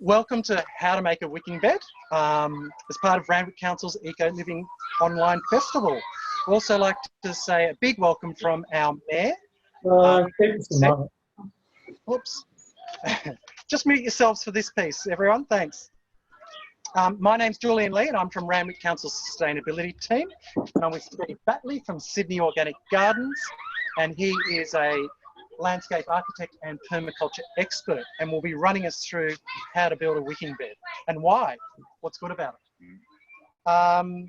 Welcome to How to Make a Wicking Bed as part of Randwick Council's Eco Living Online Festival. We'd also like to say a big welcome from our Mayor. Oops. Just mute yourselves for this piece, everyone. Thanks. My name's Julian Lee and I'm from Randwick Council's Sustainability Team. And I'm with Steve Batley from Sydney Organic Gardens. And he is a landscape architect and permaculture expert, and will be running us through how to build a wicking bed and why, what's good about it.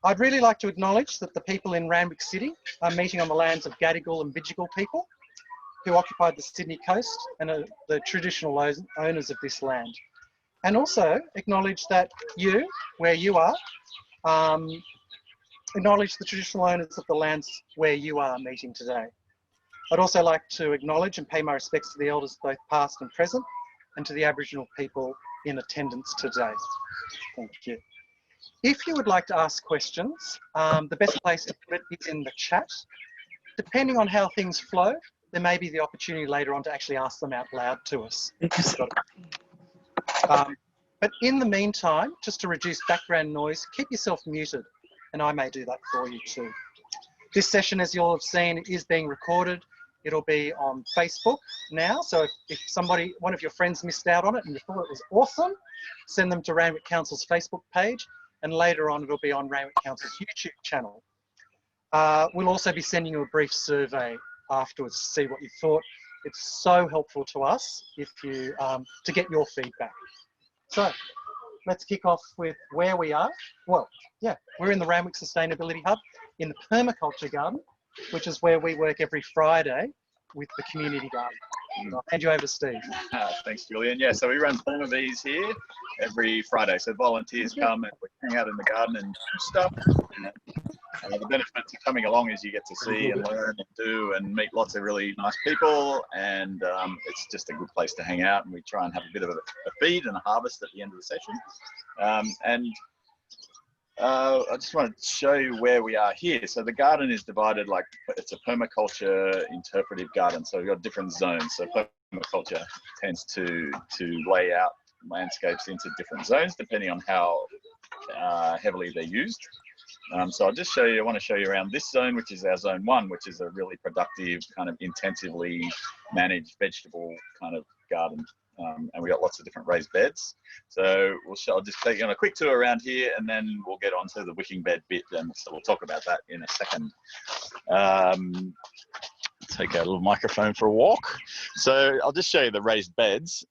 I'd really like to acknowledge that the people in Randwick City are meeting on the lands of Gadigal and Bidjigal people who occupied the Sydney coast and are the traditional owners of this land. And also acknowledge that you, where you are, acknowledge the traditional owners of the lands where you are meeting today. I'd also like to acknowledge and pay my respects to the elders, both past and present, and to the Aboriginal people in attendance today. Thank you. If you would like to ask questions, the best place to put it is in the chat. Depending on how things flow, there may be the opportunity later on to actually ask them out loud to us. But in the meantime, just to reduce background noise, keep yourself muted, and I may do that for you too. This session, as you'll have seen, is being recorded. It'll be on Facebook now, so if one of your friends missed out on it and you thought it was awesome, send them to Randwick Council's Facebook page, and later on it'll be on Randwick Council's YouTube channel. We'll also be sending you a brief survey afterwards to see what you thought. It's so helpful to us if you to get your feedback. So let's kick off with where we are. Well, yeah, we're in the Randwick Sustainability Hub in the Permaculture Garden, which is where we work every Friday with the community garden. I'll hand you over to Steve. Thanks, Julian. Yeah, so we run Perma Bees here every Friday. So volunteers come and we hang out in the garden and do stuff. And, the benefit to coming along is you get to see and learn and do and meet lots of really nice people, and it's just a good place to hang out, and we try and have a bit of a feed and a harvest at the end of the session. I just want to show you where we are here. So the garden is divided like it's a permaculture interpretive garden. So we've got different zones. So permaculture tends to lay out landscapes into different zones depending on how heavily they're used. So I'll just show you, I want to show you around this zone, which is our zone 1, which is a really productive kind of intensively managed vegetable kind of garden. And we got lots of different raised beds. So I'll just take you on a quick tour around here, and then we'll get on to the wicking bed bit. And so we'll talk about that in a second. Take a little microphone for a walk. So I'll just show you the raised beds.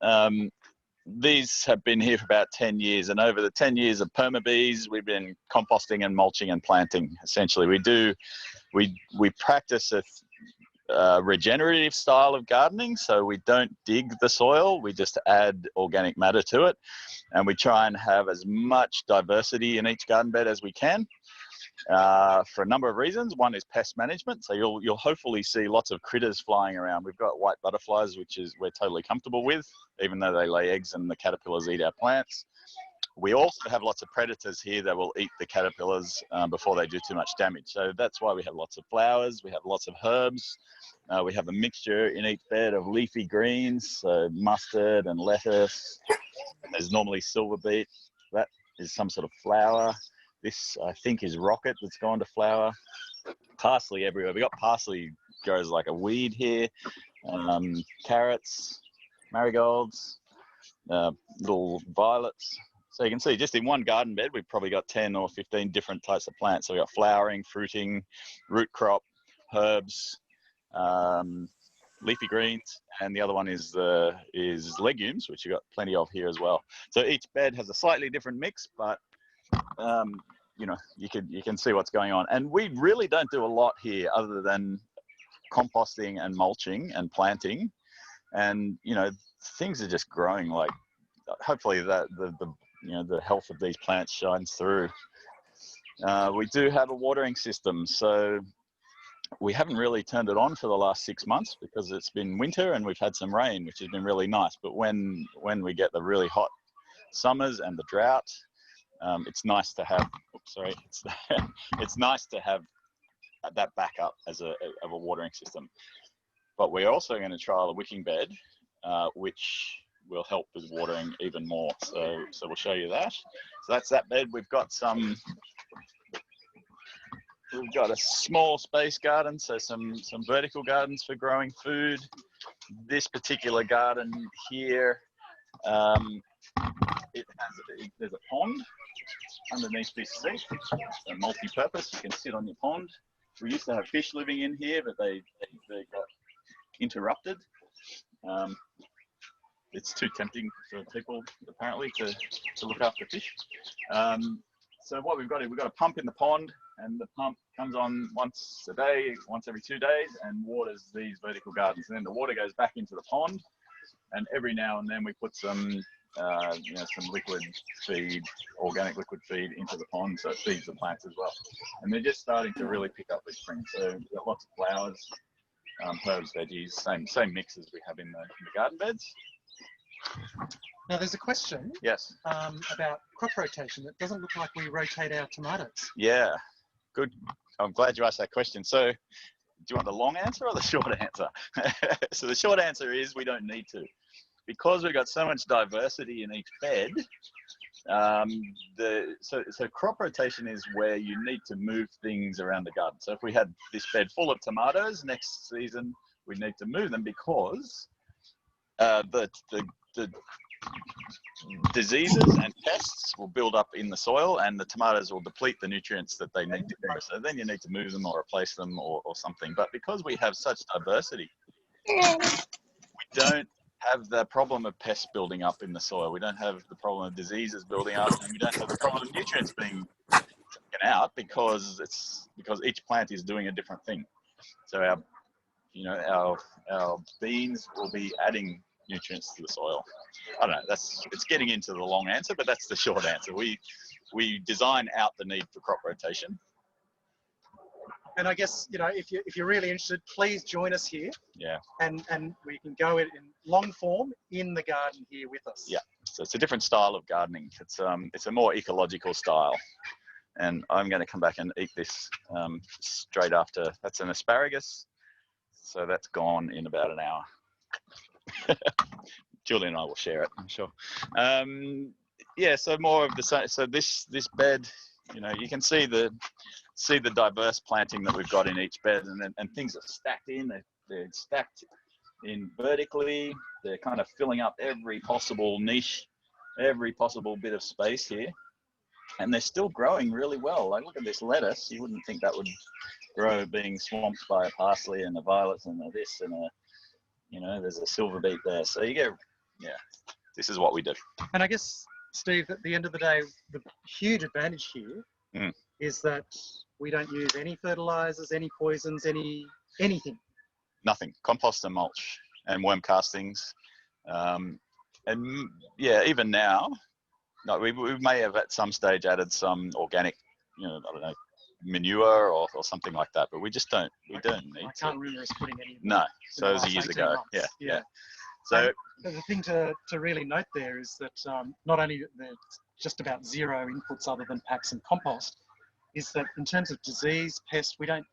These have been here for about 10 years, and over the 10 years of Perma Bees, we've been composting and mulching and planting. Essentially, we practice a regenerative style of gardening, so we don't dig the soil, we just add organic matter to it, and we try and have as much diversity in each garden bed as we can. For a number of reasons. One is pest management, so you'll hopefully see lots of critters flying around. We've got white butterflies, which we're totally comfortable with, even though they lay eggs and the caterpillars eat our plants. We also have lots of predators here that will eat the caterpillars before they do too much damage. So that's why we have lots of flowers, we have lots of herbs. We have a mixture in each bed of leafy greens, so mustard and lettuce. There's normally silver beet. That is some sort of flower. This, I think, is rocket that's gone to flower. Parsley everywhere. We got parsley grows like a weed here. Carrots, marigolds, little violets. So you can see just in one garden bed, we've probably got 10 or 15 different types of plants. So we've got flowering, fruiting, root crop, herbs, leafy greens, and the other one is legumes, which you've got plenty of here as well. So each bed has a slightly different mix, but you know, you can see what's going on. And we really don't do a lot here other than composting and mulching and planting. And, you know, things are just growing. Like, hopefully that the health of these plants shines through. We do have a watering system. So we haven't really turned it on for the last 6 months because it's been winter and we've had some rain, which has been really nice. But when we get the really hot summers and the drought, it's nice to have. Oops, sorry. It's nice to have that backup as a watering system. But we're also going to trial a wicking bed, which will help with watering even more. So we'll show you that. So that's that bed. We've got a small space garden, so some vertical gardens for growing food. This particular garden here, there's a pond underneath this seat, so multi-purpose. You can sit on your pond. We used to have fish living in here, but they got interrupted. It's too tempting for people apparently to look after fish. So what we've got is we've got a pump in the pond, and the pump comes on once a day, once every 2 days, and waters these vertical gardens. And then the water goes back into the pond, and every now and then we put some some liquid feed, organic liquid feed into the pond, so it feeds the plants as well. And they're just starting to really pick up this spring. So we've got lots of flowers, herbs, veggies, same mix as we have in the garden beds. Now there's a question. Yes. About crop rotation. It doesn't look like we rotate our tomatoes. Yeah, good. I'm glad you asked that question. So do you want the long answer or the short answer? So the short answer is we don't need to. Because we've got so much diversity in each bed, so crop rotation is where you need to move things around the garden. So if we had this bed full of tomatoes, next season we need to move them because the diseases and pests will build up in the soil, and the tomatoes will deplete the nutrients that they need to grow. So then you need to move them or replace them or something. But because we have such diversity, we don't have the problem of pests building up in the soil. We don't have the problem of diseases building up, and we don't have the problem of nutrients being taken out because each plant is doing a different thing. So our beans will be adding nutrients to the soil. I don't know. It's getting into the long answer, but that's the short answer. We design out the need for crop rotation. And I guess, if you're really interested, please join us here. Yeah. And we can go in long form in the garden here with us. Yeah. So it's a different style of gardening. It's a more ecological style. And I'm going to come back and eat this straight after. That's an asparagus. So that's gone in about an hour. Julie and I will share it, I'm sure. Yeah, so more of the same. So this bed, you can see the diverse planting that we've got in each bed, and things are stacked in. They're stacked in vertically. They're kind of filling up every possible niche, every possible bit of space here, and they're still growing really well. Like, look at this lettuce. You wouldn't think that would grow being swamped by a parsley and a violets and a this and a, there's a silver beet there. So you get, this is what we do. And I guess, Steve, at the end of the day, the huge advantage here is that we don't use any fertilizers, any poisons, anything. Nothing. Compost and mulch and worm castings. And even now, we may have at some stage added some organic, I don't know, manure or something like that, but we just don't. We don't need. I can't remember us putting any. No, so it was years ago. Yeah. So the thing to really note there is that not only there's just about zero inputs other than packs and compost, is that in terms of disease, pest, we don't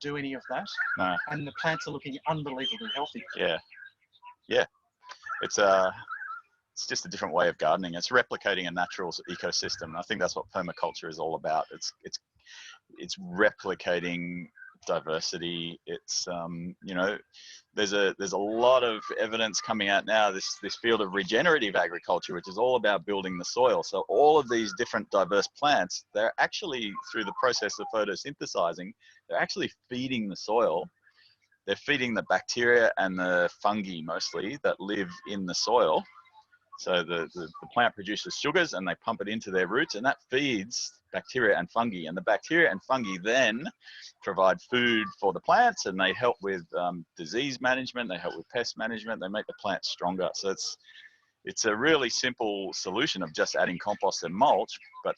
do any of that. No. And the plants are looking unbelievably healthy. Yeah. It's just a different way of gardening. It's replicating a natural ecosystem. I think that's what permaculture is all about. It's replicating diversity. It's there's a lot of evidence coming out now, this field of regenerative agriculture, which is all about building the soil. So all of these different diverse plants, they're actually, through the process of photosynthesizing, they're actually feeding the soil. They're feeding the bacteria and the fungi mostly that live in the soil. So the plant produces sugars and they pump it into their roots, and that feeds bacteria and fungi. And the bacteria and fungi then provide food for the plants, and they help with disease management, they help with pest management, they make the plants stronger. So it's a really simple solution of just adding compost and mulch, but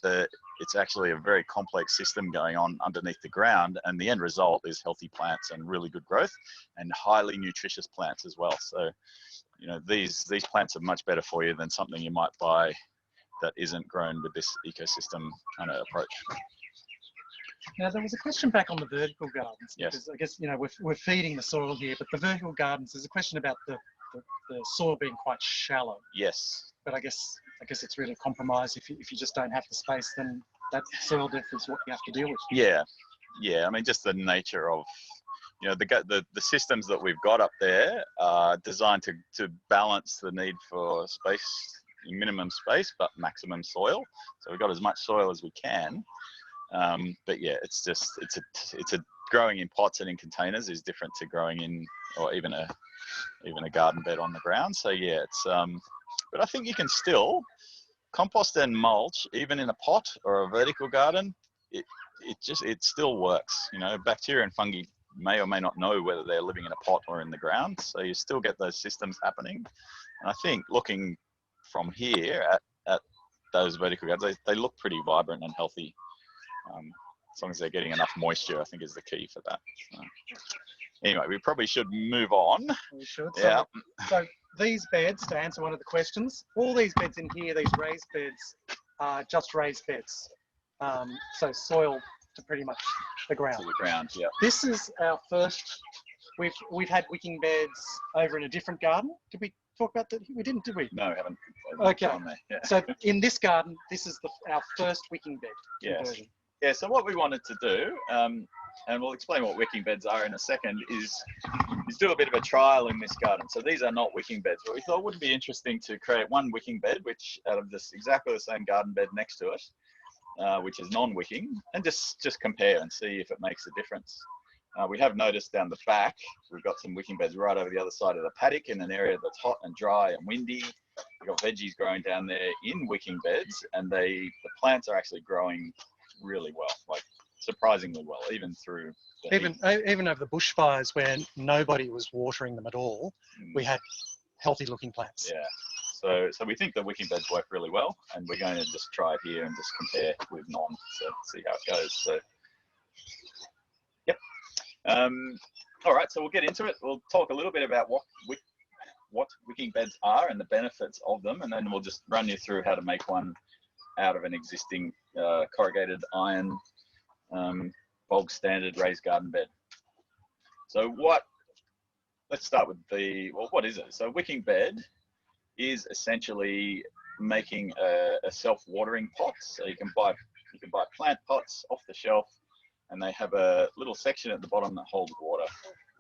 it's actually a very complex system going on underneath the ground, and the end result is healthy plants and really good growth and highly nutritious plants as well. So these plants are much better for you than something you might buy that isn't grown with this ecosystem kind of approach. Now, there was a question back on the vertical gardens. Yes. Because I guess, we're feeding the soil here, but the vertical gardens, there's a question about the soil being quite shallow. Yes. But I guess it's really a compromise. If you just don't have the space, then that soil depth is what you have to deal with. Yeah, yeah. I mean, just the nature of, you know, the systems that we've got up there are designed to balance the need for space, minimum space, but maximum soil. So we've got as much soil as we can. But yeah, it's a growing in pots and in containers is different to growing in, or even a garden bed on the ground. So yeah, it's but I think you can still compost and mulch even in a pot or a vertical garden. It still works. You know, bacteria and fungi may or may not know whether they're living in a pot or in the ground, so you still get those systems happening. And I think looking from here at those vertical gardens, they look pretty vibrant and healthy. As long as they're getting enough moisture, I think is the key for that. So, anyway, we probably should move on. We should. Yeah. So these beds, to answer one of the questions, all these beds in here, these raised beds, are just raised beds. So soil to pretty much the ground. To the ground, yeah. This is our first. We've had wicking beds over in a different garden. Did we talk about that? We didn't, did we? No, we haven't. Okay. Yeah. So in this garden, this is our first wicking bed conversion. Yeah, so what we wanted to do, and we'll explain what wicking beds are in a second, is do a bit of a trial in this garden. So these are not wicking beds, but we thought it would be interesting to create one wicking bed, which out of this exactly the same garden bed next to it, which is non-wicking, and just compare and see if it makes a difference. We have noticed down the back, we've got some wicking beds right over the other side of the paddock in an area that's hot and dry and windy. We've got veggies growing down there in wicking beds, and the plants are actually growing really well, like surprisingly well, even through the even over the bushfires where nobody was watering them at all, we had healthy looking plants. Yeah, so we think the wicking beds work really well, and we're going to just try it here and just compare with non, so see how it goes. So yep. All right, so we'll get into it. We'll talk a little bit about what wicking beds are and the benefits of them, and then we'll just run you through how to make one out of an existing corrugated iron bog standard raised garden bed. So let's start with what is it? So wicking bed is essentially making a self-watering pot. So you can buy plant pots off the shelf, and they have a little section at the bottom that holds water.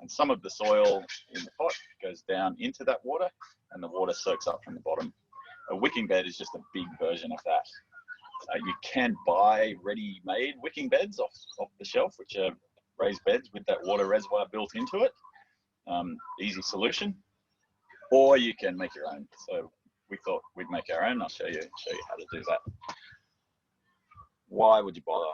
And some of the soil in the pot goes down into that water, and the water soaks up from the bottom. A wicking bed is just a big version of that. You can buy ready-made wicking beds off the shelf, which are raised beds with that water reservoir built into it. Easy solution. Or you can make your own. So we thought we'd make our own. I'll show you how to do that. Why would you bother?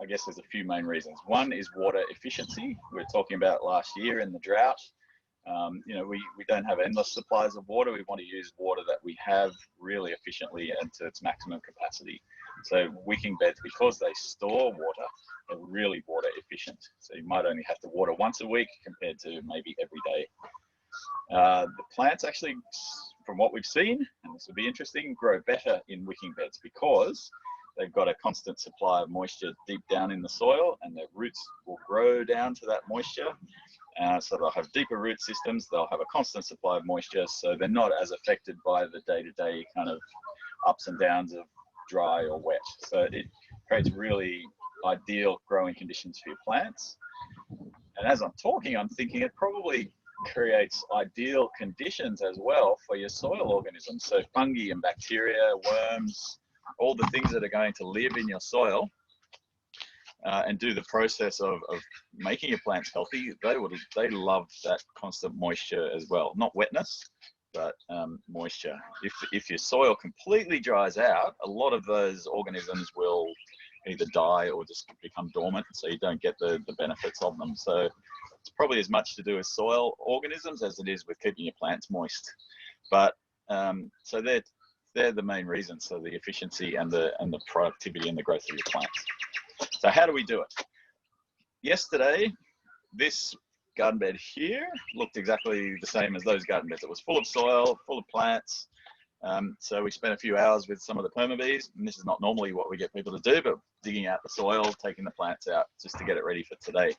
I guess there's a few main reasons. One is water efficiency. We were talking about last year in the drought. You know, we don't have endless supplies of water. We want to use water that we have really efficiently and to its maximum capacity. So wicking beds, because they store water, are really water efficient. So you might only have to water once a week compared to maybe every day. The plants actually, from what we've seen, and this will be interesting, grow better in wicking beds because they've got a constant supply of moisture deep down in the soil, and their roots will grow down to that moisture. So they'll have deeper root systems, they'll have a constant supply of moisture, so they're not as affected by the day-to-day kind of ups and downs of dry or wet. So it creates really ideal growing conditions for your plants. And as I'm talking, I'm thinking it probably creates ideal conditions as well for your soil organisms. So fungi and bacteria, worms, all the things that are going to live in your soil and do the process of making your plants healthy, they love that constant moisture as well. Not wetness, but moisture. If your soil completely dries out, a lot of those organisms will either die or just become dormant, so you don't get the benefits of them. So it's probably as much to do with soil organisms as it is with keeping your plants moist. But so they're the main reasons. So the efficiency and the productivity and the growth of your plants. So how do we do it? Yesterday, this garden bed here looked exactly the same as those garden beds. It was full of soil, full of plants. So we spent a few hours with some of the permabees, and this is not normally what we get people to do, but digging out the soil, taking the plants out just to get it ready for today.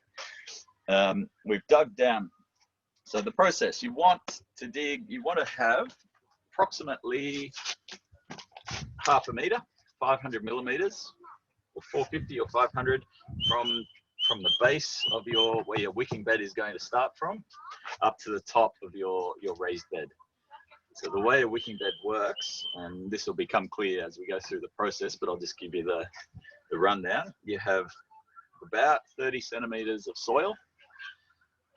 we've dug down. So the process, you want to dig, you want to have approximately half a meter, 500 millimeters, or 450 or 500 from the base of where your wicking bed is going to start from, up to the top of your raised bed. So the way a wicking bed works, and this will become clear as we go through the process, but I'll just give you the rundown. You have about 30 centimeters of soil,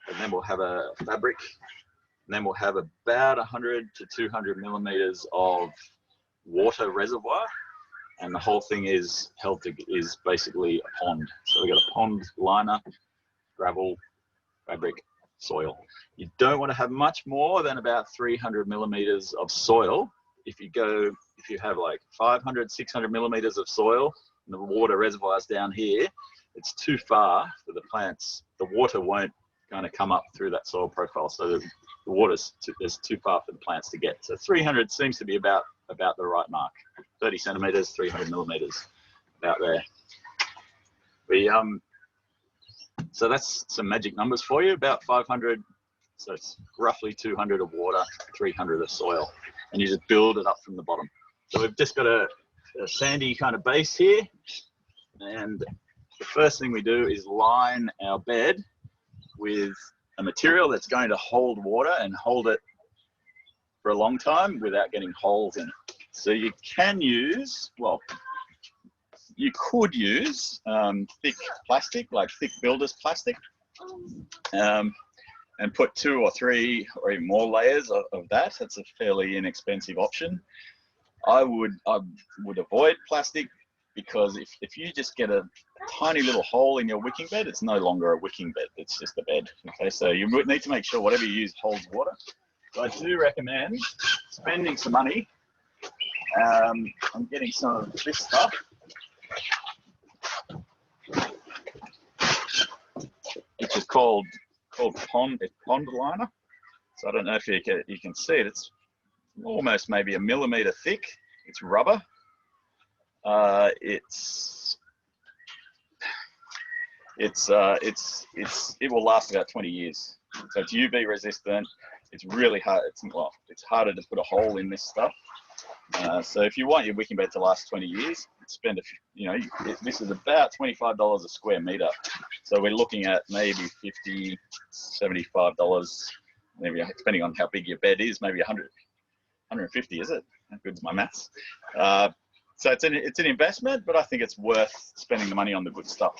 and then we'll have a fabric, and then we'll have about 100 to 200 millimeters of water reservoir, and the whole thing is basically a pond. So we've got a pond liner, gravel, fabric, soil. You don't want to have much more than about 300 millimeters of soil. If you have like 500, 600 millimeters of soil, and the water reservoirs down here, it's too far for the plants. The water won't kind of come up through that soil profile, so the water's too far for the plants to get. So 300 seems to be about the right mark. 30 centimeters, 300 millimeters, about there. So that's some magic numbers for you. About 500, so it's roughly 200 of water, 300 of soil, and you just build it up from the bottom. So we've just got a sandy kind of base here, and the first thing we do is line our bed with a material that's going to hold water and hold it for a long time without getting holes in it. So you can use, well, you could use thick plastic, like thick builder's plastic, and put 2 or 3 or even more layers of that. That's a fairly inexpensive option. I would avoid plastic, because if you just get a tiny little hole in your wicking bed, it's no longer a wicking bed, it's just a bed. Okay, so you need to make sure whatever you use holds water. So I do recommend spending some money on getting some of this stuff. Which is called pond liner. So I don't know if you can see it. It's almost maybe a millimeter thick. It's rubber. It will last about 20 years. So it's UV resistant. It's really hard. It's harder to put a hole in this stuff. So if you want your wicking bed to last 20 years, spend this is about $25 a square meter. So we're looking at maybe $50, $75, maybe depending on how big your bed is, maybe 100, 150, is it? How good's my maths? So it's an investment, but I think it's worth spending the money on the good stuff.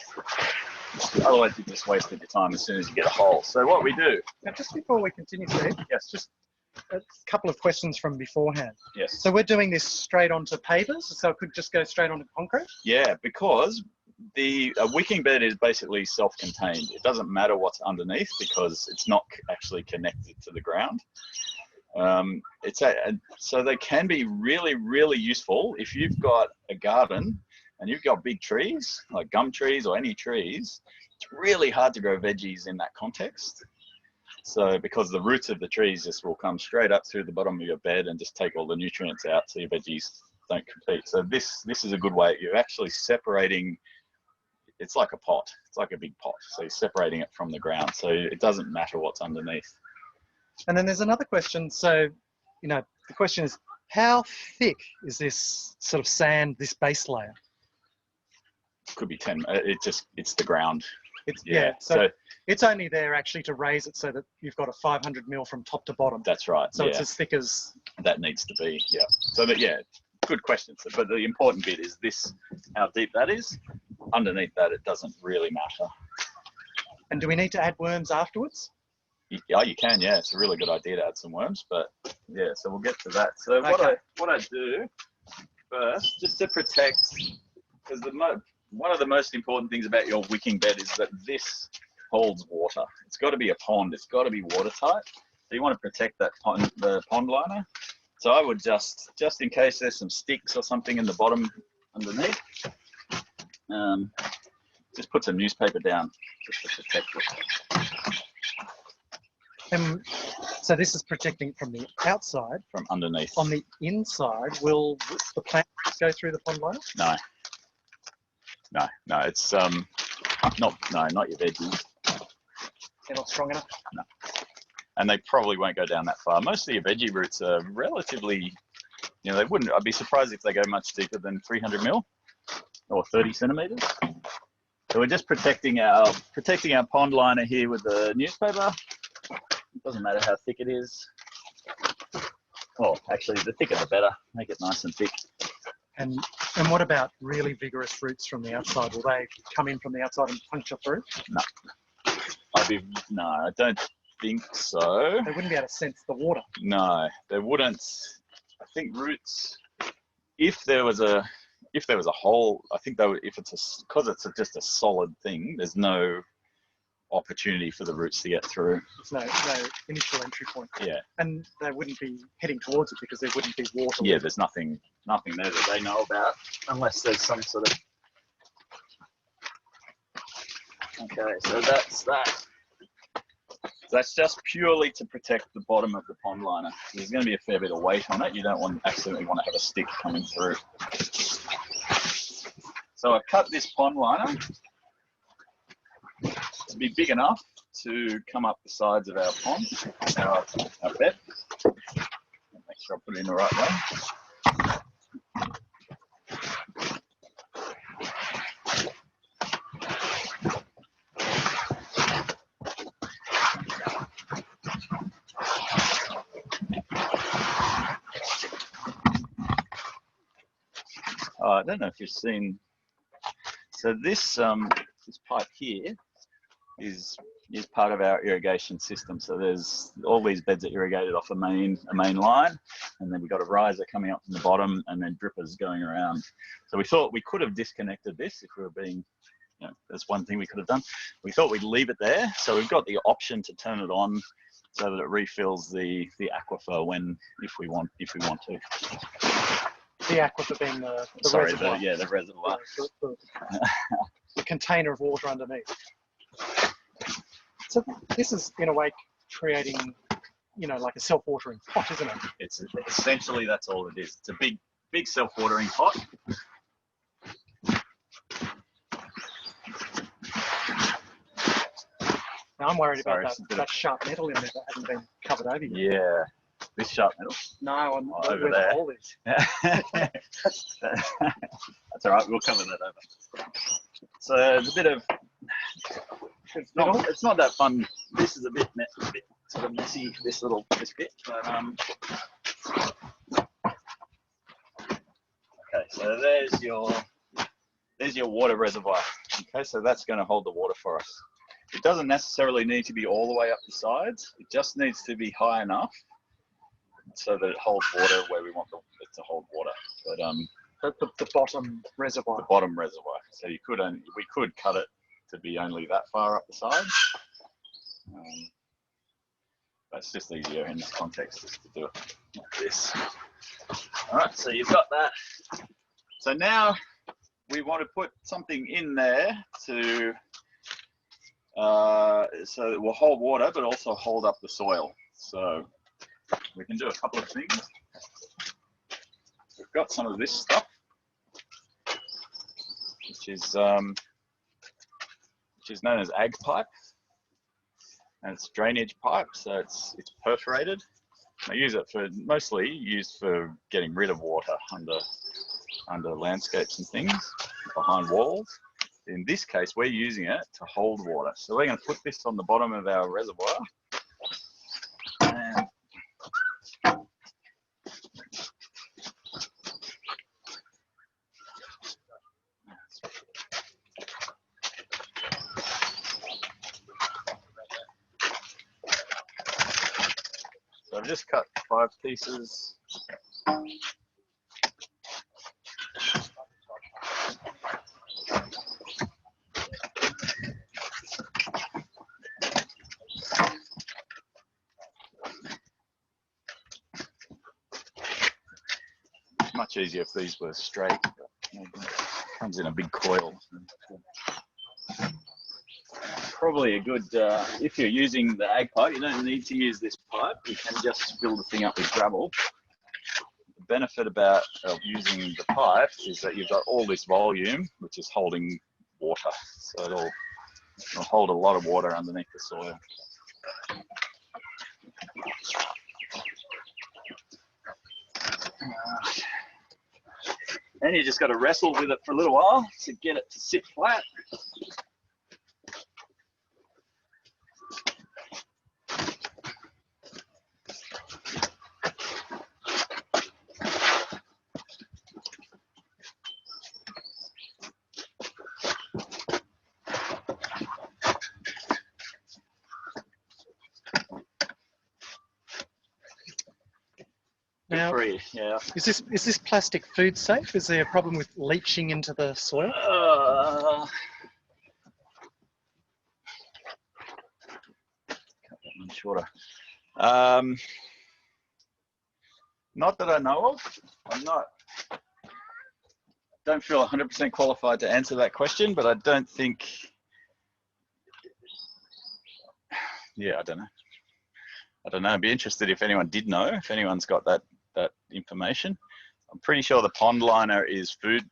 Otherwise, you just wasted your time as soon as you get a hole. So what we do. Now, just before we continue, Steve, yes, just a couple of questions from beforehand. Yes. So we're doing this straight onto pavers, so it could just go straight onto concrete? Yeah, because a wicking bed is basically self-contained. It doesn't matter what's underneath because it's not actually connected to the ground. So they can be really, really useful if you've got a garden and you've got big trees, like gum trees or any trees. It's really hard to grow veggies in that context. So because the roots of the trees just will come straight up through the bottom of your bed and just take all the nutrients out, so your veggies don't compete. So this is a good way. You're actually separating. It's like a pot. It's like a big pot. So you're separating it from the ground. So it doesn't matter what's underneath. And then there's another question. So, the question is, how thick is this sort of sand, this base layer? Could be 10. It's the ground. So it's only there actually to raise it so that you've got a 500 mil from top to bottom. That's right. So it's as thick as that needs to be. Yeah. So good question. But the important bit is this: how deep that is. Underneath that, it doesn't really matter. And do we need to add worms afterwards? Yeah, you can. Yeah, it's a really good idea to add some worms. But yeah, so we'll get to that. So okay. what I do first, just to protect, because one of the most important things about your wicking bed is that this holds water. It's got to be a pond. It's got to be watertight. So you want to protect that the pond liner. So I would just in case there's some sticks or something in the bottom underneath, just put some newspaper down just to protect it. So this is protecting from the outside. From underneath. On the inside, will the plants go through the pond liner? No. It's not your veggies. They're not strong enough? No. And they probably won't go down that far. Most of your veggie roots are relatively, you know, they wouldn't, I'd be surprised if they go much deeper than 300 mil or 30 centimeters. So we're just protecting our pond liner here with the newspaper. It doesn't matter how thick it is. Oh, actually, the thicker the better. Make it nice and thick. And what about really vigorous roots from the outside? Will they come in from the outside and puncture through? No. No, I don't think so. They wouldn't be able to sense the water. No, they wouldn't. I think roots, if there was a hole, I think they would, because it's just a solid thing, there's no opportunity for the roots to get through. There's no initial entry point. Yeah. And they wouldn't be heading towards it because there wouldn't be water. Yeah, there's nothing there that they know about, unless there's some sort of... Okay, so that's that. That's just purely to protect the bottom of the pond liner. There's going to be a fair bit of weight on it. You don't accidentally want to have a stick coming through. So I've cut this pond liner to be big enough to come up the sides of our pond, our bed. Make sure I put it in the right way. I don't know if you've seen, so this pipe here is part of our irrigation system. So there's all these beds are irrigated off a main line, and then we've got a riser coming up from the bottom and then drippers going around. So we thought we could have disconnected this if we were being, you know, that's one thing we could have done. We thought we'd leave it there. So we've got the option to turn it on so that it refills the aquifer if we want to. The aquifer being the reservoir. The reservoir. The container of water underneath. So this is, in a way, creating, you know, like a self-watering pot, isn't it? It's essentially, that's all it is. It's a big self-watering pot. Now I'm worried about that sharp metal in there that hasn't been covered over yet. Yeah. This sharp metal? No, I'm over there. The hole is. That's all right. We'll cover that over. So there's a bit of. It's not that fun. This is a bit sort of messy. This bit. But okay. So there's your water reservoir. Okay. So that's going to hold the water for us. It doesn't necessarily need to be all the way up the sides. It just needs to be high enough so that it holds water where we want it to hold water. But the bottom reservoir. The bottom reservoir. So we could cut it to be only that far up the sides. But it's just easier in this context just to do it like this. All right, so you've got that. So now we want to put something in there to so it will hold water, but also hold up the soil. So we can do a couple of things. We've got some of this stuff, which is known as ag pipe, and it's drainage pipe. So it's perforated. I use it mostly used for getting rid of water under landscapes and things behind walls. In this case, we're using it to hold water. So we're going to put this on the bottom of our reservoir. And so I've just cut 5 pieces. Much easier if these were straight, but it comes in a big coil. Probably a good, if you're using the ag pipe, you don't need to use this pipe. You can just fill the thing up with gravel. The benefit of using the pipe is that you've got all this volume, which is holding water. So It'll hold a lot of water underneath the soil. And you just got to wrestle with it for a little while to get it to sit flat. Now, yeah. Is this plastic food safe? Is there a problem with leaching into the soil? Shorter. Not that I know of. Don't feel 100% qualified to answer that question, but I don't think. Yeah, I don't know. I'd be interested if anyone did know, if anyone's got that information. I'm pretty sure the pond liner is food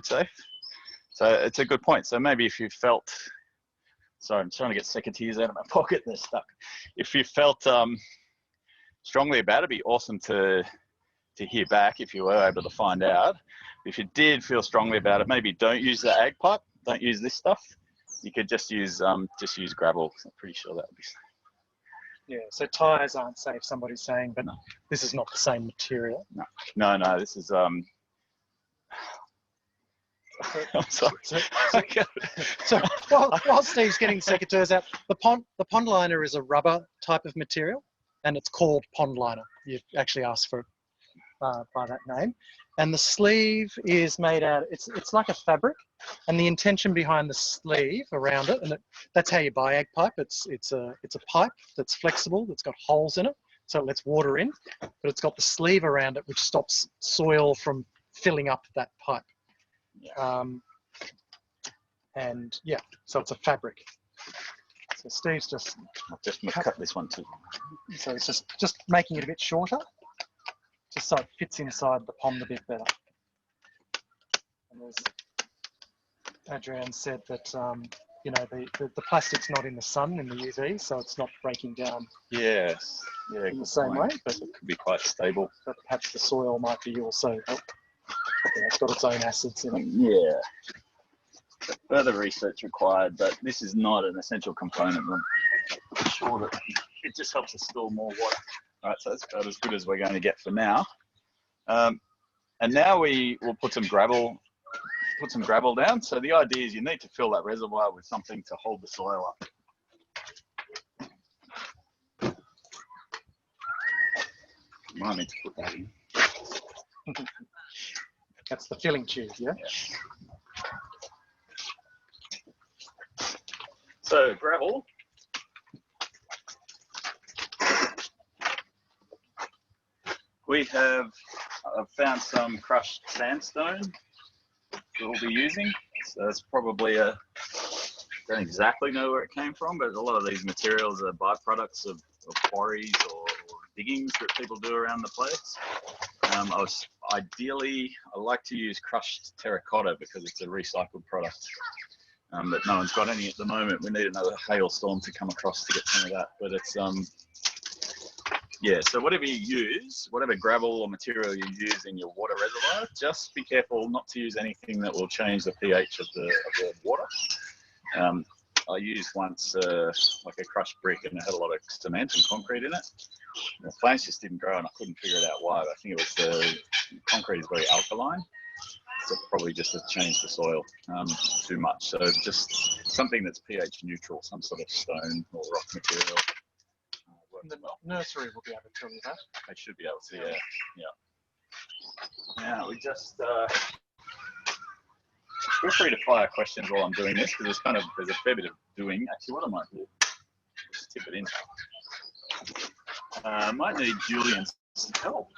safe. So it's a good point. So maybe if you felt, sorry, I'm trying to get secateurs out of my pocket, they're stuck. If you felt strongly about it, it'd be awesome to hear back if you were able to find out. If you did feel strongly about it, maybe don't use the ag pipe, don't use this stuff. You could just use gravel. I'm pretty sure that would be safe. Yeah, so tyres aren't safe, somebody's saying, but no, this is not the same material. No, this is I'm sorry. So while Steve's getting secateurs out, the pond liner is a rubber type of material, and it's called pond liner. You actually asked for it by that name. And the sleeve is made out, it's like a fabric, and the intention behind the sleeve around it, and that's how you buy ag pipe. It's a pipe that's flexible, that's got holes in it, so it lets water in, but it's got the sleeve around it which stops soil from filling up that pipe. Yeah. And yeah, so it's a fabric. So Steve's just cut this one too. So it's just making it a bit shorter, just so it fits inside the pond a bit better. And as Adrienne said that you know, the plastic's not in the sun in the UV, so it's not breaking down. Yes. Yeah. In the same way, but it could be quite stable. But perhaps the soil might be also. It's got its own acids in it. Yeah. Further research required, but this is not an essential component. I'm sure that it just helps us store more water. All right, so that's about as good as we're going to get for now. And now we will put some gravel down. So the idea is you need to fill that reservoir with something to hold the soil up. Might need to put that in. That's the filling tube, yeah? So gravel. I've found some crushed sandstone that we'll be using. So it's probably I don't exactly know where it came from, but a lot of these materials are byproducts of quarries or diggings that people do around the place. I like to use crushed terracotta because it's a recycled product. But no one's got any at the moment. We need another hailstorm to come across to get some of that. But it's yeah. So whatever you use, whatever gravel or material you use in your water reservoir, just be careful not to use anything that will change the pH of the water. I used once like a crushed brick, and it had a lot of cement and concrete in it. The plants just didn't grow, and I couldn't figure it out why. But I think it was the concrete is very alkaline, so probably just has changed the soil too much. So just something that's pH neutral, some sort of stone or rock material. The nursery will be able to tell you that. They should be able to, yeah. Now we just feel free to fire questions while I'm doing this, because there's a fair bit of doing. Actually, what I might do, just tip it in. I might need Julian's help.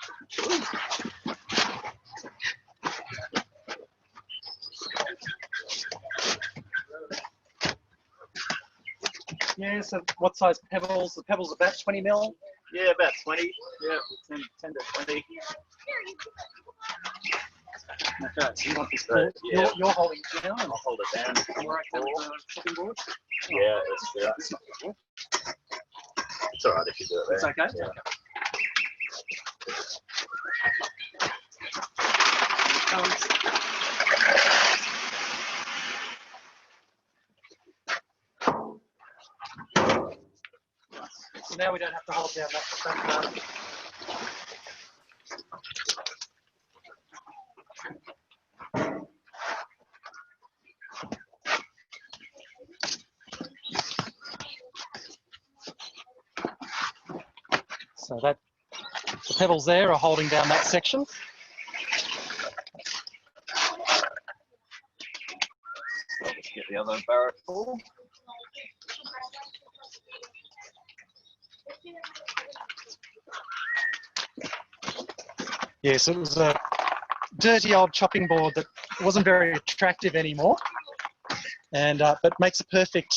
Yeah, so what size pebbles? The pebbles about 20 mil? Yeah, about 20. Yeah, 10 to 20. Okay, so you want this So, board? yeah. You're holding it down. I'll hold it down. And we're okay with the chopping board? Yeah, let's do that. It's all right if you do it there. It's okay? Yeah. Okay. So now we don't have to hold down that part. So that the pebbles there are holding down that section. Let's get the other barrel full. Yes, it was a dirty old chopping board that wasn't very attractive anymore, and but makes a perfect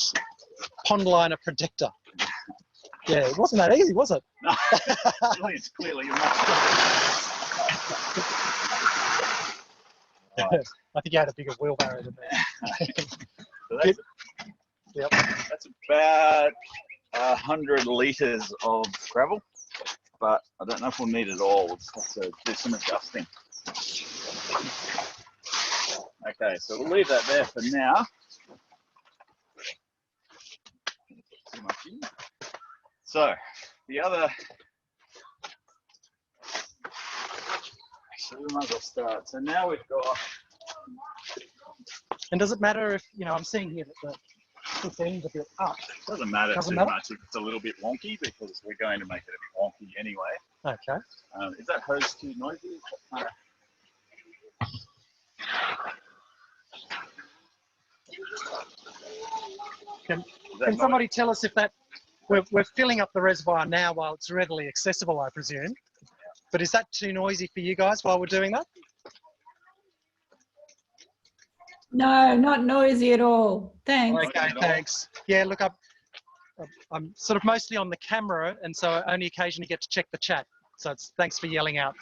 pond liner protector. Yeah, it wasn't that easy, was it? No, it's clearly you're much I think you had a bigger wheelbarrow than that. So Yep. that's about 100 litres of gravel, but I don't know if we'll need it all. We'll just have to do some adjusting. Okay, so we'll leave that there for now. Too much in. So the other, so we might as well start. So now we've got. And does it matter if, you know, I'm seeing here that this end's a bit up. Doesn't matter Doesn't too matter? much if it's a little bit wonky because we're going to make it a bit wonky anyway. Okay. Is that hose too noisy? Can somebody tell us if that, we're filling up the reservoir now while it's readily accessible, I presume. But is that too noisy for you guys while we're doing that? No, not noisy at all. Thanks. Okay, thanks. Yeah, look, I'm sort of mostly on the camera, and so I only occasionally get to check the chat. So thanks for yelling out.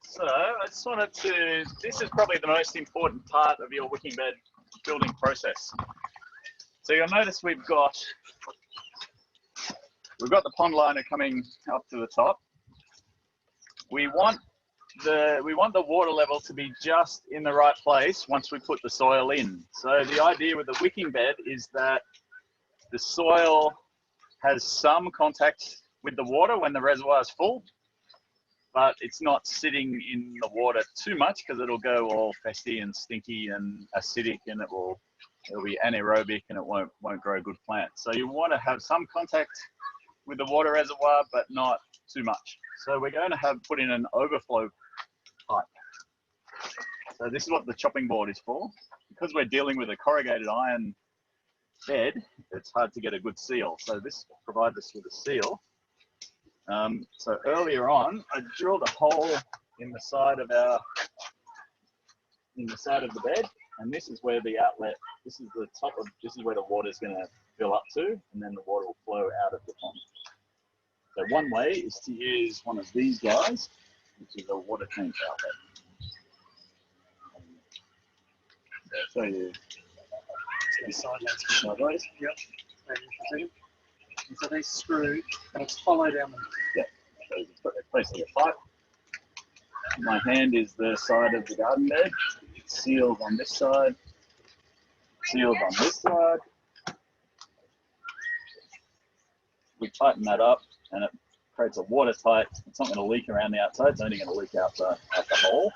So I just wanted to, this is probably the most important part of your wicking bed building process. So you'll notice we've got the pond liner coming up to the top. We want the water level to be just in the right place once we put the soil in. So the idea with the wicking bed is that the soil has some contact with the water when the reservoir is full, but it's not sitting in the water too much because it'll go all festy and stinky and acidic, and it'll be anaerobic and it won't grow good plants. So you want to have some contact with the water reservoir, but not too much. So we're going to put in an overflow pipe. So this is what the chopping board is for. Because we're dealing with a corrugated iron bed, it's hard to get a good seal. So this provides us with a seal. So earlier on, I drilled a hole in the side of the bed, and this is where the outlet, this is where the water is going to fill up to, and then the water will flow out of the pond. So one way is to use one of these guys, which is a water change outlet. So I'll show you sideways. Yep. And so they screw, and it's hollow down the. Yep. So it's basically a pipe. My hand is the side of the garden bed. It's sealed on this side, sealed on this side. We tighten that up, and it creates a watertight. It's not going to leak around the outside. It's only going to leak out the hole.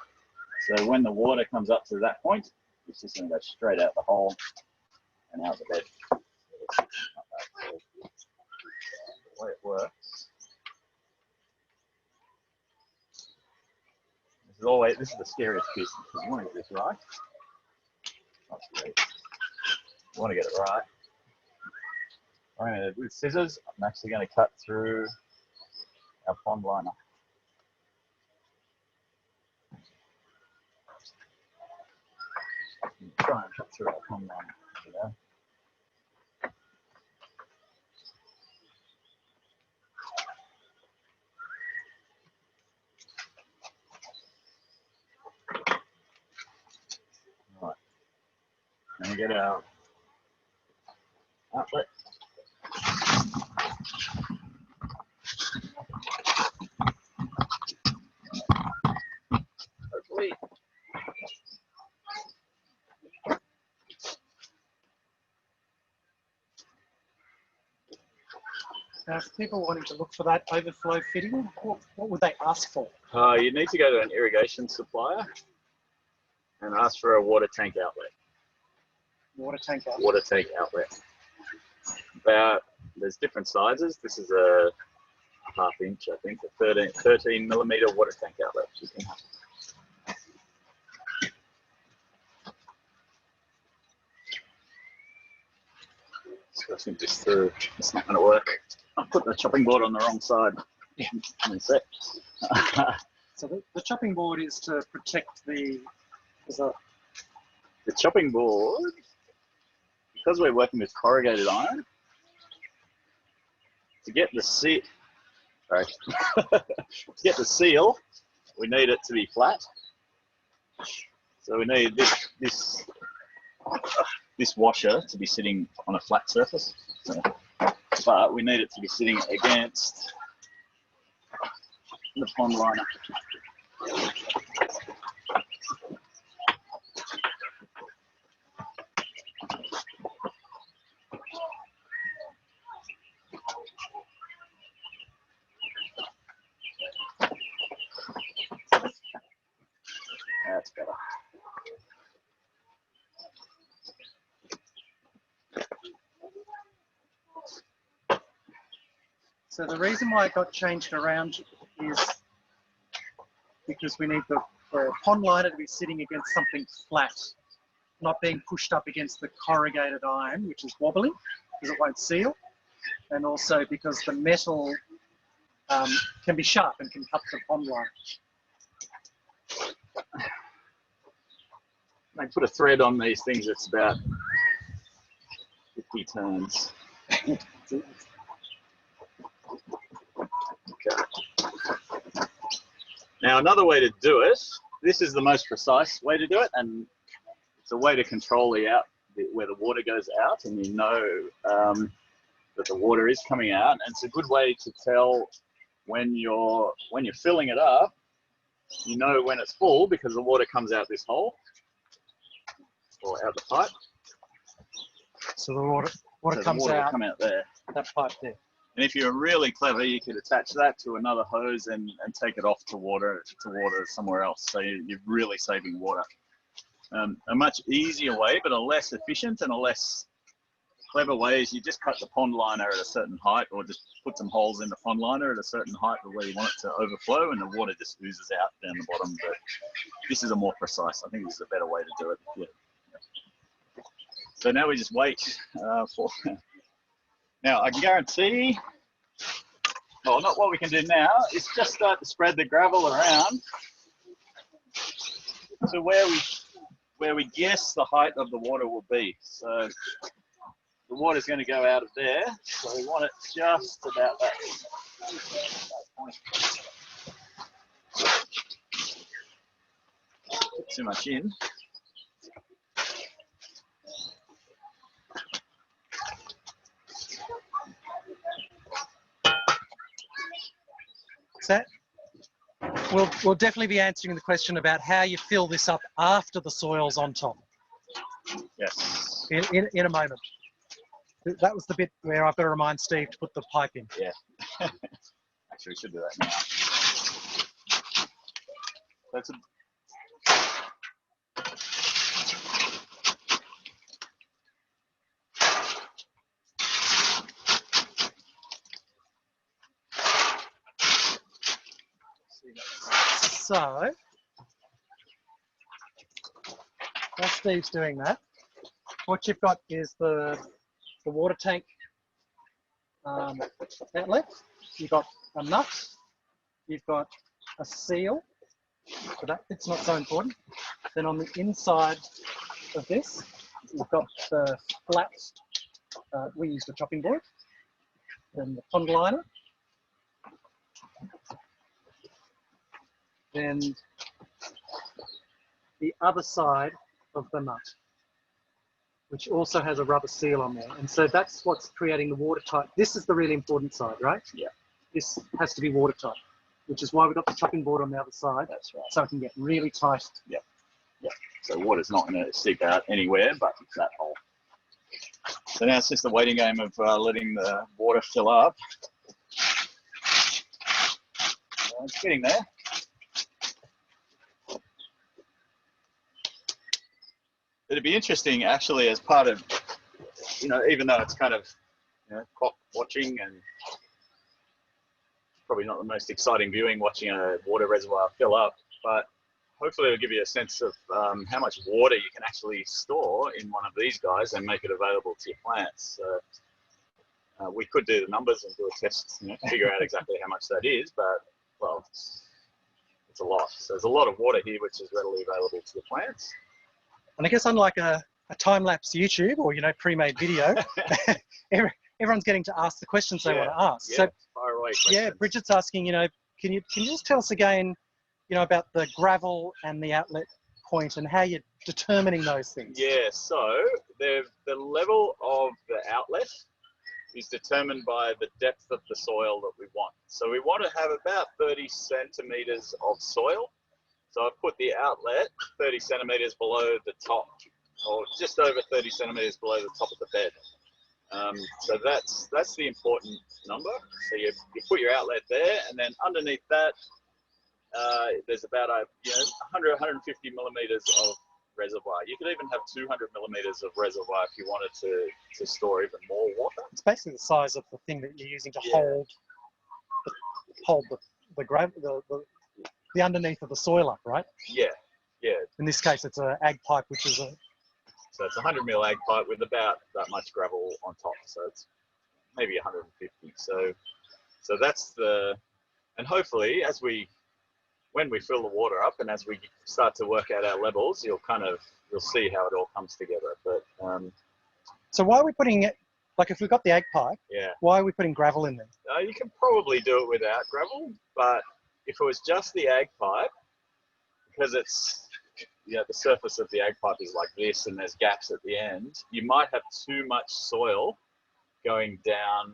So when the water comes up to that point, it's just going to go straight out the hole and out the bed. The way it works. This is the scariest piece because you want to get this right. Not scary. You want to get it right. I'm going to, with scissors, I'm actually going to cut through our pond liner. Try and cut through our pond liner. You know? get our outlet. Hopefully. Now, if people wanted to look for that overflow fitting, what would they ask for? You need to go to an irrigation supplier and ask for a water tank outlet. Water tank outlet. Water tank outlet. There's different sizes. This is a ½ inch, I think, a 13 millimeter water tank outlet. You can have. So I think this through. It's not going to work. I put the chopping board on the wrong side. Yeah. So the chopping board is to protect the chopping board, because we're working with corrugated iron, to get the seal, we need it to be flat. So we need this washer to be sitting on a flat surface. So, but we need it to be sitting against the pond liner. That's better. So the reason why it got changed around is because we need the pond liner to be sitting against something flat, not being pushed up against the corrugated iron, which is wobbly because it won't seal, and also because the metal can be sharp and can cut the pond liner. They put a thread on these things that's about 50 turns. Okay. Now another way to do it, this is the most precise way to do it, and it's a way to control where the water goes out, and you know that the water is coming out, and it's a good way to tell when you're filling it up. You know when it's full because the water comes out this hole or out the pipe. So the water comes out, come out there. That pipe there. And if you're really clever, you could attach that to another hose and take it off to water somewhere else. So you're really saving water. A much easier way, but a less efficient and a less clever way, is you just cut the pond liner at a certain height, or just put some holes in the pond liner at a certain height where you want it to overflow, and the water just oozes out down the bottom. But this is a more precise. I think this is a better way to do it. Yeah. So now we just wait for. Now I can guarantee. Well, not what we can do now is just start to spread the gravel around to where we guess the height of the water will be. So the water's going to go out of there, so we want it just about that point. Put too much in. So we'll definitely be answering the question about how you fill this up after the soil's on top. Yes. In a moment. That was the bit where I've got to remind Steve to put the pipe in. Yeah. Actually, we should do that now. That's So, while Steve's doing that, what you've got is the water tank outlet. You've got a nut. You've got a seal. So that bit's not so important. Then on the inside of this, you've got the flat. We used a chopping board. Then the pond liner. Then the other side of the nut. which also has a rubber seal on there. And so that's what's creating the watertight. This is the really important side, right? Yeah. This has to be watertight, which is why we've got the chopping board on the other side. That's right. So it can get really tight. Yeah. Yeah. So water's not going to seep out anywhere but that hole. So now it's just a waiting game of letting the water fill up. It's getting there. It'd be interesting actually as part of, even though it's kind of, clock watching and probably not the most exciting viewing watching a water reservoir fill up, but hopefully it'll give you a sense of how much water you can actually store in one of these guys and make it available to your plants. So we could do the numbers and do a test, figure out exactly how much that is, but well, it's a lot. So there's a lot of water here which is readily available to the plants. And I guess unlike a time-lapse YouTube or, pre-made video, everyone's getting to ask the questions they want to ask. Yeah, So, fire away questions. yeah, Bridget's asking, can you just tell us again, about the gravel and the outlet point and how you're determining those things? Yeah, so the level of the outlet is determined by the depth of the soil that we want. So we want to have about 30 centimeters of soil. So I've put the outlet 30 centimeters below the top, or just over 30 centimeters below the top of the bed. So that's the important number. So you put your outlet there, and then underneath that, there's about 100, 150 millimeters of reservoir. You could even have 200 millimeters of reservoir if you wanted to store even more water. It's basically the size of the thing that you're using to hold the gravel, the underneath of the soil up, right? Yeah, yeah. In this case, it's an ag pipe, which is So it's a 100 mil ag pipe with about that much gravel on top. So it's maybe 150. So that's and hopefully when we fill the water up and as we start to work out our levels, you'll see how it all comes together. But so why are we putting it, like if we've got the ag pipe, yeah, why are we putting gravel in there? You can probably do it without gravel, but if it was just the ag pipe, because it's, the surface of the ag pipe is like this and there's gaps at the end, you might have too much soil going down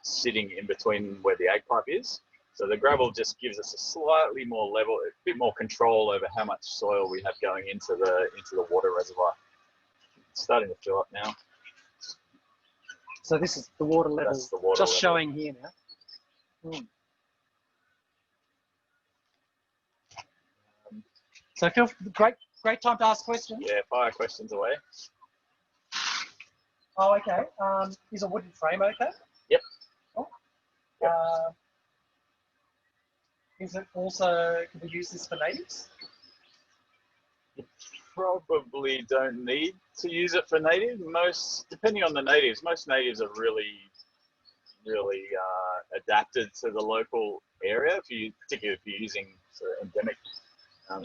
sitting in between where the ag pipe is. So the gravel just gives us a slightly more level, a bit more control over how much soil we have going into the water reservoir. It's starting to fill up now. So this is the water level, That's the water just level. showing here now. So great time to ask questions. Yeah, fire questions away. Oh, okay. Is a wooden frame okay? Yep. Oh. Yep. Is it also, can we use this for natives? You probably don't need to use it for native. Depending on the natives, most natives are really adapted to the local area, particularly if you're using sort of endemic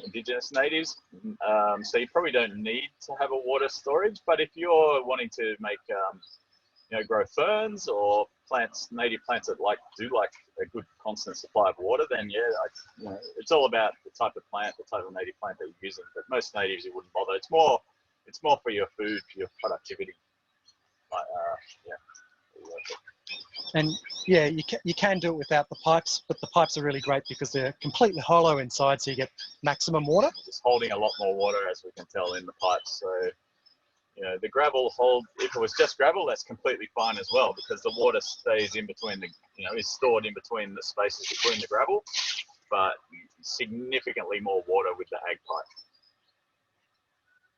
indigenous natives. So you probably don't need to have a water storage, but if you're wanting to make grow ferns or native plants that do like a good constant supply of water, then yeah, it's all about the type of plant, the type of native plant that you're using. But most natives you wouldn't bother. It's more for your food, for your productivity. And yeah, you can do it without the pipes, but the pipes are really great because they're completely hollow inside, so you get maximum water. Just holding a lot more water, as we can tell in the pipes. So the gravel if it was just gravel, that's completely fine as well, because the water stays in between is stored in between the spaces between the gravel, but significantly more water with the ag pipe.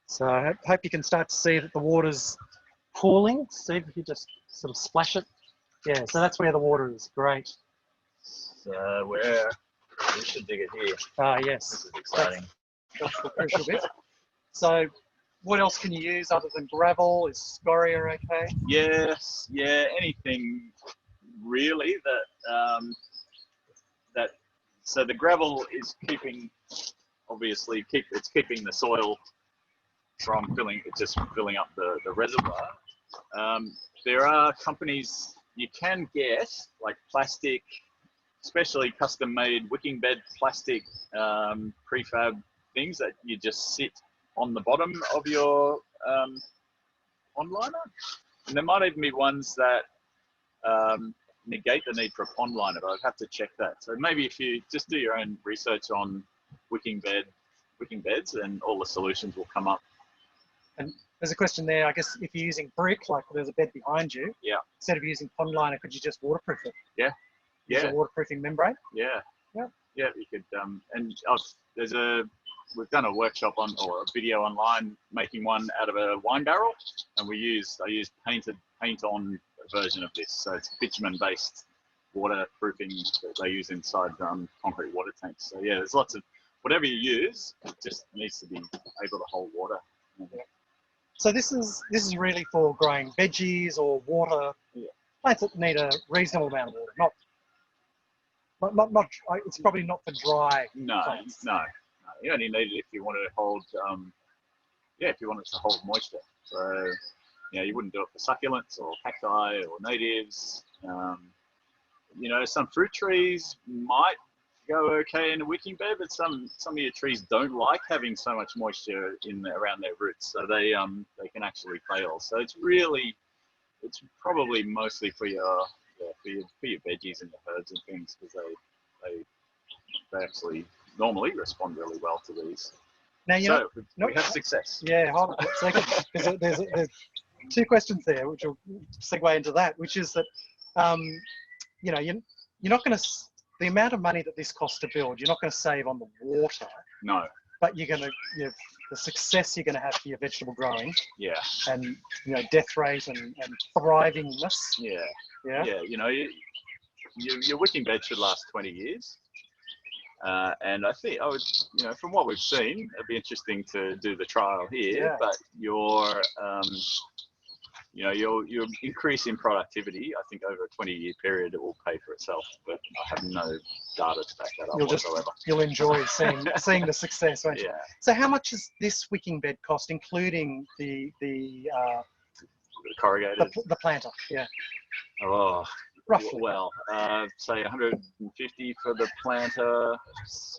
So I hope you can start to see that the water's pooling. See if you just sort of splash it. Yeah, so that's where the water is. Great. So we should dig it here. Ah, yes. This is exciting. That's the crucial bit. So what else can you use other than gravel? Is scoria okay? Yes, yeah, anything really so the gravel is keeping the soil from filling up the reservoir. There are companies you can get, like plastic, especially custom made wicking bed plastic prefab things that you just sit on the bottom of your pond liner. And there might even be ones that negate the need for a pond liner, but I'd have to check that. So maybe if you just do your own research on wicking beds, and all the solutions will come up. And there's a question there, I guess, if you're using brick, like there's a bed behind you, Yeah. instead of using pond liner, could you just waterproof it? Yeah. Use Yeah. a waterproofing membrane? Yeah. Yeah. Yeah, you could, and we've done a workshop or a video online making one out of a wine barrel, and I used paint on version of this. So it's bitumen-based waterproofing that they use inside concrete water tanks. So yeah, there's lots of, whatever you use, it just needs to be able to hold water. Yeah. So this is really for growing veggies or water plants that need a reasonable amount of water. Not. It's probably not for dry plants. No. You only need it if you wanted to hold, if you wanted to hold moisture. So, you wouldn't do it for succulents or cacti or natives. Some fruit trees might go okay in a wicking bed, but some of your trees don't like having so much moisture around their roots, so they can actually fail. So it's probably mostly for your veggies and your herbs and things, because they actually normally respond really well to these. Now we have success. Yeah, hold on a second. There's two questions there, which will segue into that, which is that you're not going to, the amount of money that this costs to build, you're not going to save on the water. No. But you're going to, the success you're going to have for your vegetable growing. Yeah. And death rate and thrivingness. Yeah. Yeah. Yeah. Your wicking bed should last 20 years. And I think I would, from what we've seen, it'd be interesting to do the trial here. Yeah. But your increase in productivity, I think over a 20-year period, it will pay for itself. But I have no data to back that up whatsoever. You'll enjoy seeing the success, won't you? Yeah. So how much is this wicking bed cost, including the corrugated? The planter, yeah. Oh. Roughly. Well, say 150 for the planter,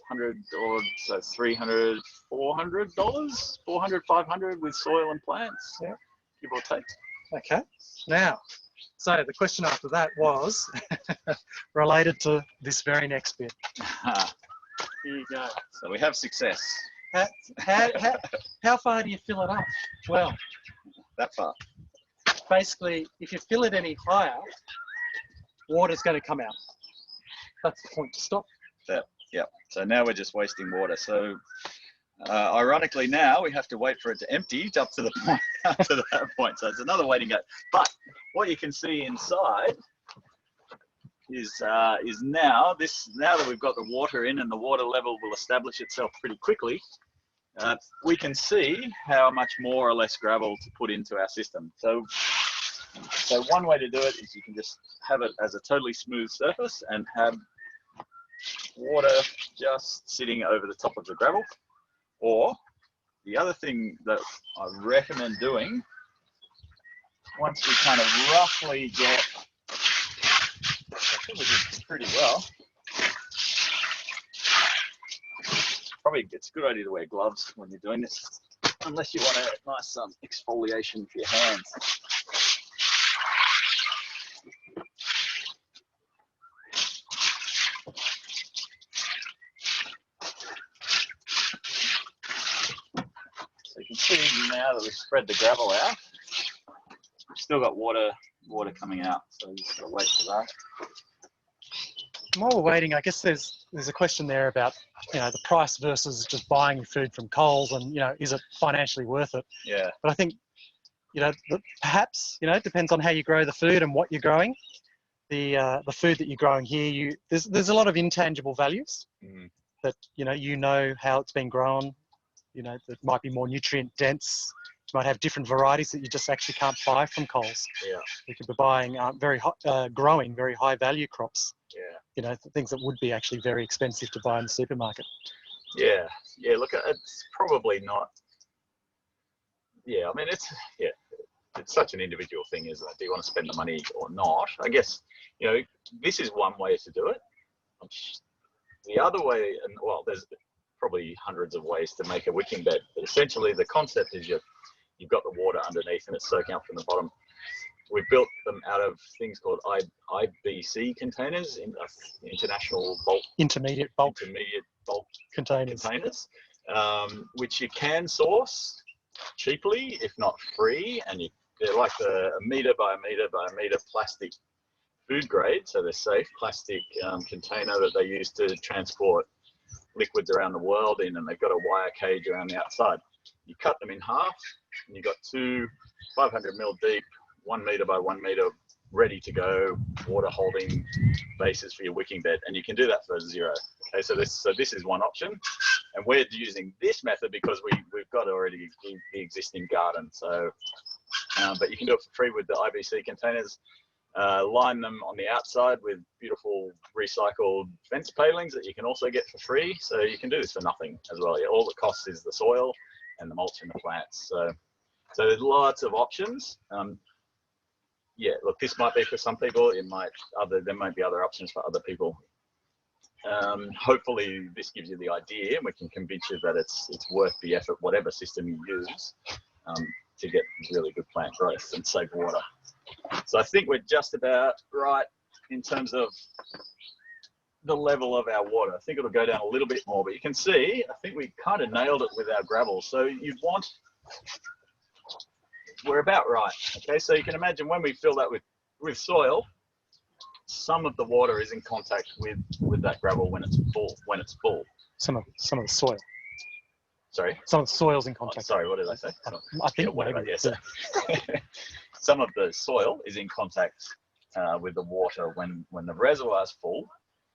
100 or so 300, $400, 400, 500 with soil and plants, yeah, give or take. Okay. Now, so the question after that was related to this very next bit. Here you go. So we have success. How far do you fill it up? Well, that far. Basically, if you fill it any higher, water's going to come out. That's the point to stop. Yeah. So now we're just wasting water. So ironically, now we have to wait for it to empty up to that point. So it's another waiting game. But what you can see inside is now that we've got the water in and the water level will establish itself pretty quickly, we can see how much more or less gravel to put into our system. So one way to do it is you can just have it as a totally smooth surface and have water just sitting over the top of the gravel. Or the other thing that I recommend doing, once we kind of roughly get, I think we did pretty well. Probably it's a good idea to wear gloves when you're doing this, unless you want a nice exfoliation for your hands. So you can see now that we've spread the gravel out, we've still got water coming out, so you just got to wait for that. While we're waiting, I guess there's a question there about the price versus just buying your food from Coles, and is it financially worth it? Yeah. But I think perhaps it depends on how you grow the food and what you're growing. The food that you're growing here, there's a lot of intangible values that how it's been grown. That might be more nutrient dense. You might have different varieties that you just actually can't buy from Coles. Yeah. You could be buying growing very high value crops. Yeah. Things that would be actually very expensive to buy in the supermarket. Yeah. Yeah. Look, it's probably not. Yeah. I mean, it's such an individual thing, isn't it? Do you want to spend the money or not? I guess this is one way to do it. The other way, and there's probably hundreds of ways to make a wicking bed, but essentially the concept is you you've got the water underneath and it's soaking up from the bottom. We built them out of things called IBC containers, international bulk Intermediate bulk containers, which you can source cheaply, if not free, and they're like a meter by a meter by a meter plastic food grade, so they're safe plastic container that they use to transport liquids around the world in, and they've got a wire cage around the outside. You cut them in half, and you've got two 500 mil deep, 1 meter by 1 meter, ready to go water holding bases for your wicking bed, and you can do that for zero. Okay, so this is one option, and we're using this method because we've got already the existing garden. So, but you can do it for free with the IBC containers. Line them on the outside with beautiful recycled fence palings that you can also get for free. So you can do this for nothing as well. Yeah, all it costs is the soil and the mulch and the plants. So there's lots of options. Yeah, look, this might be for some people. There might be other options for other people. Hopefully this gives you the idea, and we can convince you that it's worth the effort, whatever system you use, to get really good plant growth and save water. So I think we're just about right in terms of the level of our water. I think it'll go down a little bit more, but you can see, I think we kind of nailed it with our gravel. So we're about right. Okay, so you can imagine when we fill that with soil, some of the water is in contact with that gravel when it's full. Some of the soil. Sorry? Some of the soil's in contact. Oh, sorry, what did I say? I think yeah, whatever, yes. Some of the soil is in contact with the water when the reservoir's full.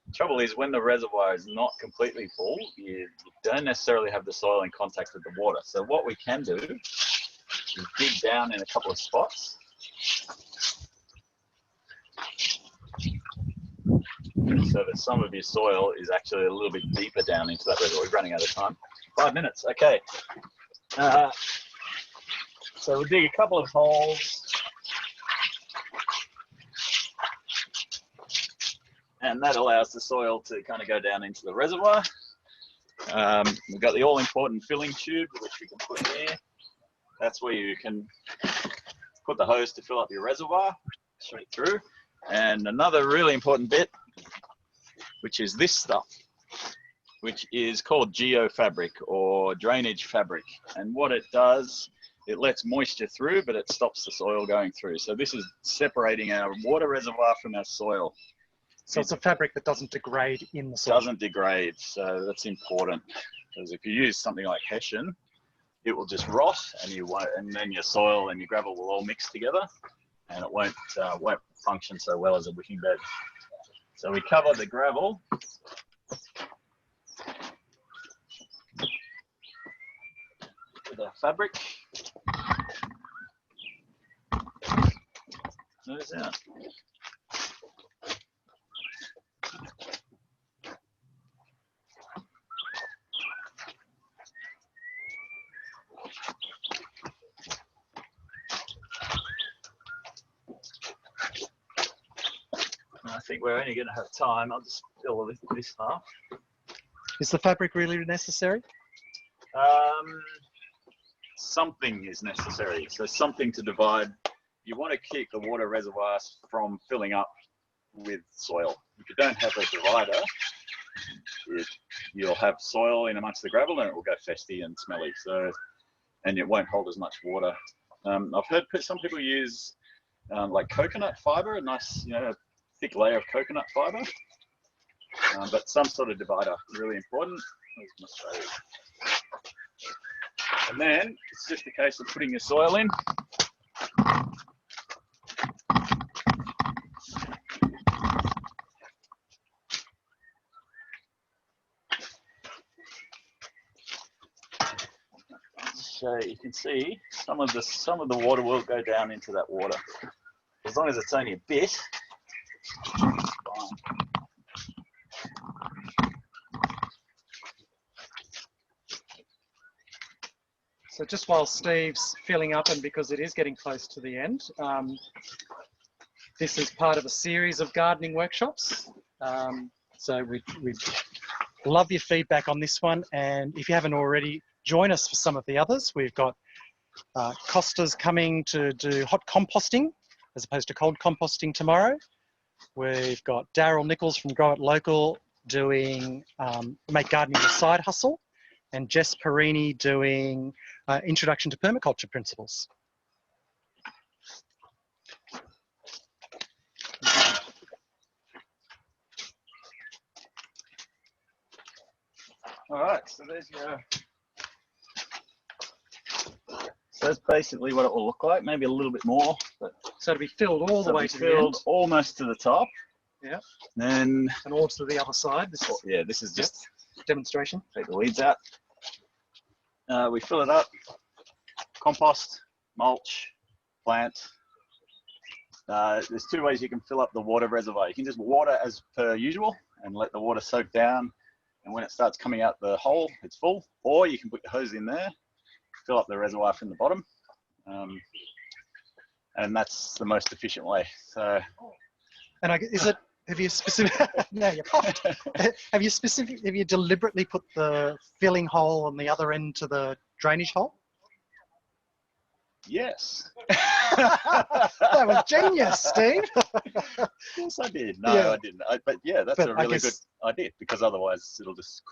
The trouble is, when the reservoir is not completely full, you don't necessarily have the soil in contact with the water. So what we can do is dig down in a couple of spots. So that some of your soil is actually a little bit deeper down into that reservoir. We're running out of time. 5 minutes, okay. So we'll dig a couple of holes. And that allows the soil to kind of go down into the reservoir. We've got the all-important filling tube, which we can put here. That's where you can put the hose to fill up your reservoir straight through. And another really important bit, which is this stuff, which is called geofabric or drainage fabric. And what it does, it lets moisture through, but it stops the soil going through. So this is separating our water reservoir from our soil. So it's a fabric that doesn't degrade in the soil. Doesn't degrade, so that's important. Because if you use something like Hessian, it will just rot, and then your soil and your gravel will all mix together, and it won't function so well as a wicking bed. So we cover the gravel with our fabric. There's that. I think we're only going to have time. I'll just fill this half. Is the fabric really necessary? Something is necessary. So something to divide. You want to keep the water reservoirs from filling up with soil. If you don't have a divider, you'll have soil in amongst the gravel and it will go festy and smelly. So, and it won't hold as much water. I've heard some people use like coconut fiber, a nice, thick layer of coconut fiber, but some sort of divider, really important. And then it's just a case of putting your soil in. So you can see some of the water will go down into that water. As long as it's only a bit, it's fine. So just while Steve's filling up, and because it is getting close to the end, this is part of a series of gardening workshops. So we'd love your feedback on this one. And if you haven't already, join us for some of the others. We've got Costa's coming to do hot composting as opposed to cold composting tomorrow. We've got Daryl Nichols from Grow It Local doing Make Gardening a Side Hustle, and Jess Perini doing Introduction to Permaculture Principles. All right, so there's your. So that's basically what it will look like. Maybe a little bit more, but so it'll be filled all the way to the end. Almost to the top. Yeah. Then and all to the other side. This is, yeah, this is just demonstration. Take the weeds out. We fill it up. Compost, mulch, plant. There's two ways you can fill up the water reservoir. You can just water as per usual and let the water soak down. And when it starts coming out the hole, it's full. Or you can put the hose in there, fill up the reservoir from the bottom. And that's the most efficient way. So. And have you specific? No, you coughed. Have you deliberately put the filling hole on the other end to the drainage hole? Yes. That was genius, Steve. Yes, I did. No, yeah. I didn't. But yeah, that's a really good idea, because otherwise it'll just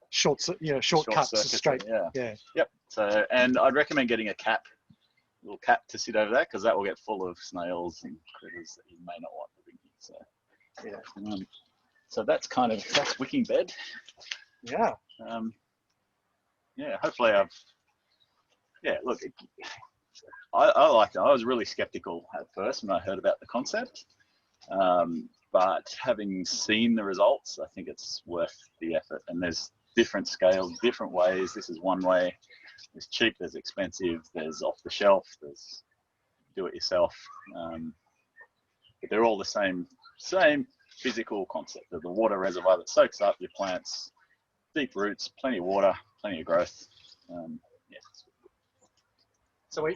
shortcuts straight. Yeah. Yep. So, and I'd recommend getting a little cap to sit over that, because that will get full of snails and critters that you may not want living here. So yeah. So that's wicking bed. Yeah. Yeah. Hopefully look, I liked it. I was really skeptical at first when I heard about the concept, but having seen the results, I think it's worth the effort. And there's different scales, different ways. This is one way. There's cheap, there's expensive, there's off the shelf, there's do it yourself. But they're all the same physical concept of the water reservoir that soaks up your plants, deep roots, plenty of water, plenty of growth. Yeah. So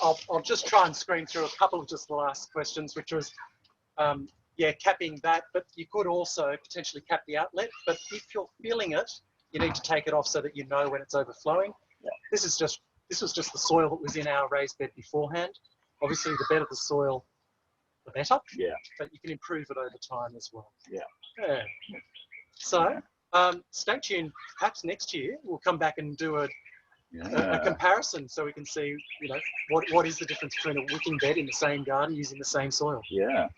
I'll just try and screen through a couple of just the last questions, which was, capping that, but you could also potentially cap the outlet. But if you're filling it, you need to take it off so that you know when it's overflowing. Yeah. This was just the soil that was in our raised bed beforehand. Obviously, the better the soil, the better. Yeah. But you can improve it over time as well. Yeah. Yeah. So stay tuned. Perhaps next year we'll come back and do a comparison, so we can see, what is the difference between a wicking bed in the same garden using the same soil. Yeah.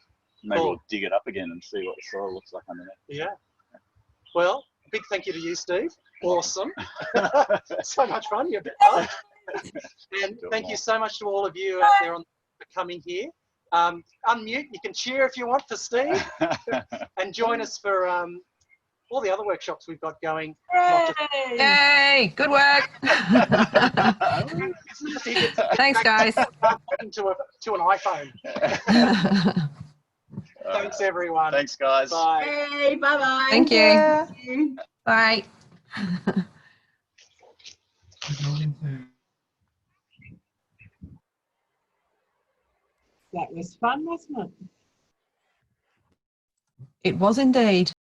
Maybe we'll dig it up again and see what the soil looks like underneath. Yeah. Well, a big thank you to you, Steve. Awesome. So much fun. You're a bit fun. And thank you so much to all of you out there for coming here. Unmute. You can cheer if you want for Steve, and join us for all the other workshops we've got going. Yay! Good work. Thanks, guys. To an iPhone. Thanks, everyone. Thanks, guys. Bye. Hey, bye-bye. Thank you. Bye. That was fun, wasn't it? It was indeed.